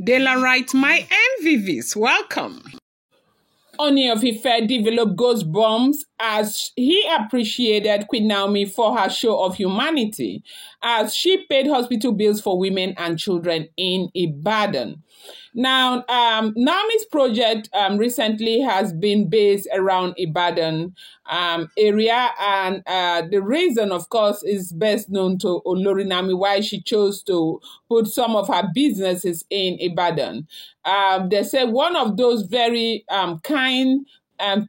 Daylight, my MVVs, welcome. Ooni of Ife developed Goosebumps as he appreciated Queen Naomi for her show of humanity as she paid hospital bills for women and children in Ibadan. Now, Naomi's project recently has been based around Ibadan area, and the reason, of course, is best known to Olori Naomi why she chose to put some of her businesses in Ibadan. They say one of those very kind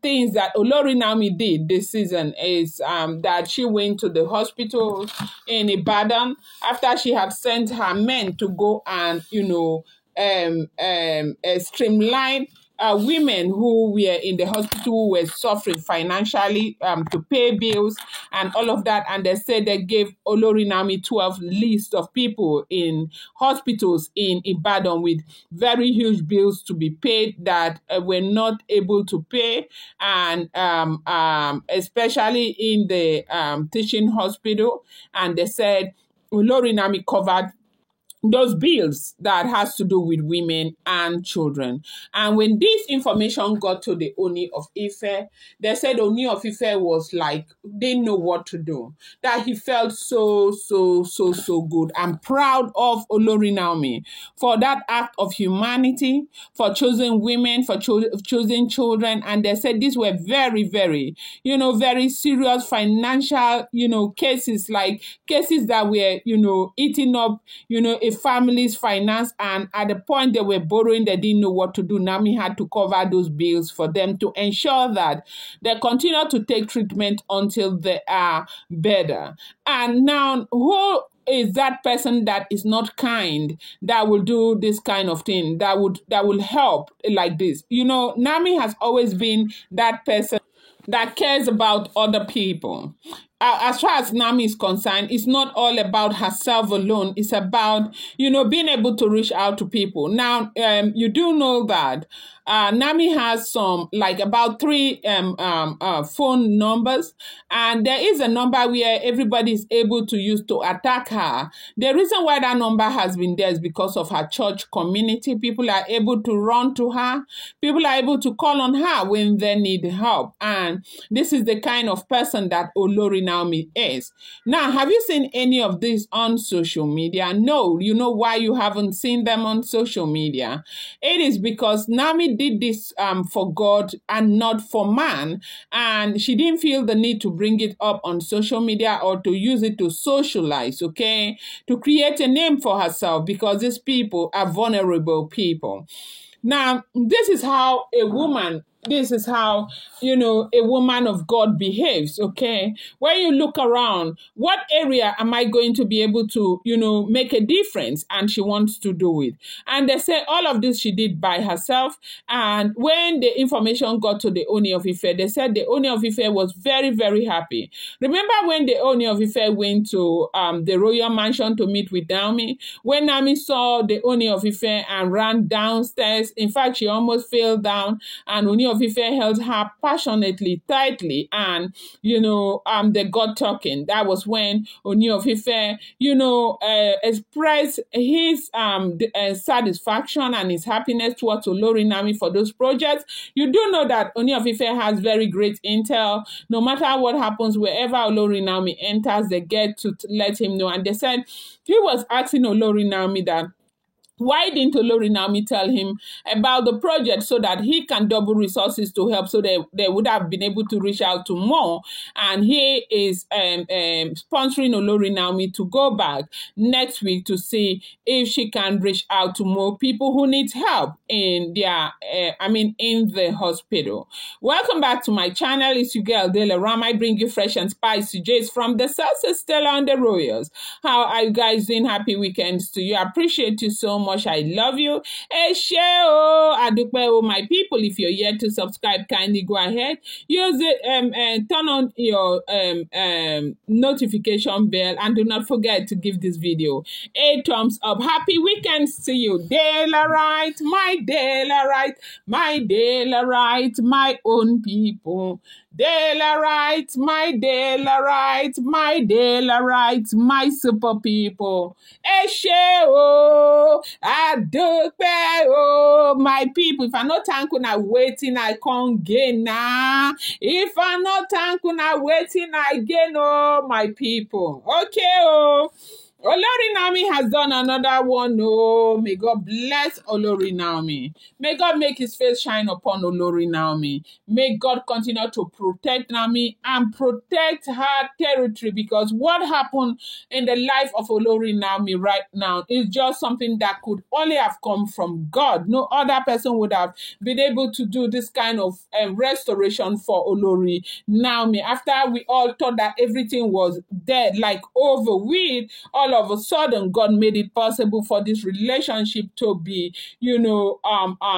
things that Olori Naomi did this season is that she went to the hospital in Ibadan after she had sent her men to go and, streamline women who were in the hospital who were suffering financially to pay bills and all of that. And they said they gave Olori Naomi 12 lists of people in hospitals in Ibadan with very huge bills to be paid that were not able to pay. And especially in the teaching hospital. And they said Olori Naomi covered those bills that has to do with women and children. And when this information got to the Ooni of Ife, they said Ooni of Ife was like, didn't know what to do. That he felt so good. I'm proud of Olori Naomi for that act of humanity, for choosing women, for choosing children. And they said these were very, very, very serious financial, cases, like cases that were, eating up, a family's finance, and at the point they were borrowing, they didn't know what to do. Naomi had to cover those bills for them to ensure that they continue to take treatment until they are better. And now, who is that person that is not kind, that will do this kind of thing, that will help like this? Naomi has always been that person that cares about other people. As far as Naomi is concerned, it's not all about herself alone. It's about, being able to reach out to people. Now, you do know that Naomi has about 3 phone numbers, and there is a number where everybody is able to use to attack her. The reason why that number has been there is because of her church community. People are able to run to her. People are able to call on her when they need help. And this is the kind of person that Olori Naomi is. Now, have you seen any of this on social media? No. You know why you haven't seen them on social media? It is because Naomi did this for God and not for man. And she didn't feel the need to bring it up on social media or to use it to socialize, okay? To create a name for herself, because these people are vulnerable people. Now, this is how a woman of God behaves, okay? When you look around, what area am I going to be able to, make a difference? And she wants to do it. And they say all of this she did by herself. And when the information got to the Ooni of Ife, they said the Ooni of Ife was very, very happy. Remember when the Ooni of Ife went to the royal mansion to meet with Naomi? When Naomi saw the Ooni of Ife and ran downstairs, in fact, she almost fell down, and Ooni of Ife held her passionately, tightly, and, they got talking. That was when Ooni of Ife, expressed his satisfaction and his happiness towards Olori Naomi for those projects. You do know that Ooni of Ife has very great intel. No matter what happens, wherever Olori Naomi enters, they get to let him know. And they said he was asking Olori Naomi that, why didn't Olori Naomi tell him about the project so that he can double resources to help, so they would have been able to reach out to more? And he is sponsoring Olori Naomi to go back next week to see if she can reach out to more people who need help in in the hospital. Welcome back to my channel. It's your girl, Daylight. I bring you fresh and spicy J's from the Salsa Stella and the Royals. How are you guys doing? Happy weekends to you. I appreciate you so much. I love you. Adupe, my people. If you're yet to subscribe, kindly go ahead. Use it, turn on your notification bell, and do not forget to give this video a thumbs up. Happy weekends to you. Daylight, my Daylight, my Daylight, my own people. Daylight, my daylight, my daylight, my super people. Ẹ ṣé o, àdúpẹ́ o, my people. If I no thank una waiting, I can't gain now. If I no thank una waiting, I gain oh, my people. Okay oh. Olori Naomi has done another one. Oh, may God bless Olori Naomi. May God make his face shine upon Olori Naomi. May God continue to protect Naomi and protect her territory, because what happened in the life of Olori Naomi right now is just something that could only have come from God. No other person would have been able to do this kind of restoration for Olori Naomi. After we all thought that everything was dead, like over with, all of a sudden God made it possible for this relationship to be,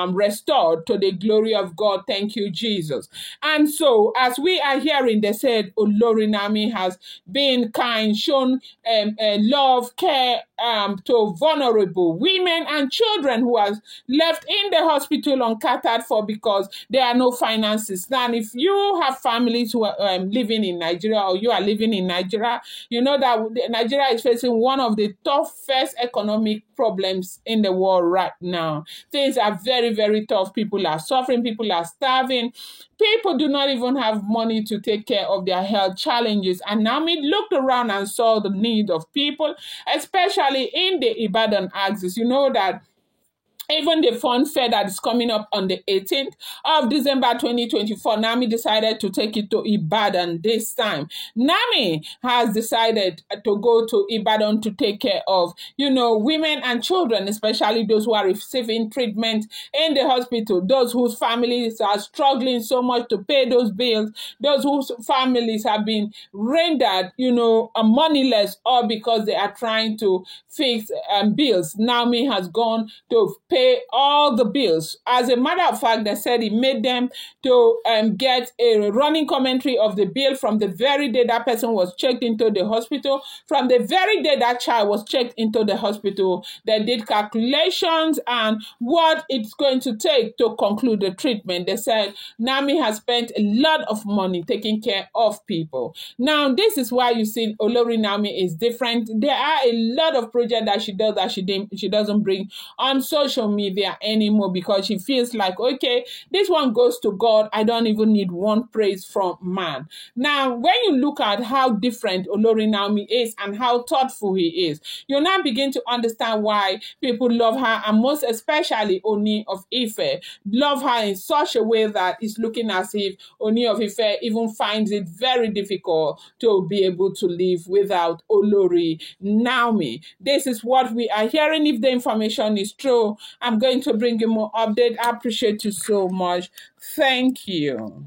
restored to the glory of God. Thank you, Jesus. And so, as we are hearing, they said Olori Naomi has been kind, shown love, care to vulnerable women and children who are left in the hospital uncatered for because there are no finances. Now, if you have families who are living in Nigeria, or you are living in Nigeria, you know that Nigeria is facing one of the toughest economic problems in the world right now. Things are very, very tough. People are suffering. People are starving. People do not even have money to take care of their health challenges. And Naomi looked around and saw the need of people, especially in the Ibadan axis. You know that even the fun fair that is coming up on the 18th of December 2024, Naomi decided to take it to Ibadan this time. Naomi has decided to go to Ibadan to take care of, women and children, especially those who are receiving treatment in the hospital, those whose families are struggling so much to pay those bills, those whose families have been rendered, moneyless, or because they are trying to fix bills. Naomi has gone to pay all the bills. As a matter of fact, they said it made them to get a running commentary of the bill from the very day that person was checked into the hospital, from the very day that child was checked into the hospital. They did calculations and what it's going to take to conclude the treatment. They said Naomi has spent a lot of money taking care of people. Now, this is why you see Olori Naomi is different. There are a lot of projects that she does that she doesn't bring on social media anymore, because she feels like, okay, this one goes to God. I don't even need one praise from man. Now, when you look at how different Olori Naomi is and how thoughtful he is, you now begin to understand why people love her, and most especially Ooni of Ife love her in such a way that it's looking as if Ooni of Ife even finds it very difficult to be able to live without Olori Naomi. This is what we are hearing. If the information is true, I'm going to bring you more update. I appreciate you so much. Thank you.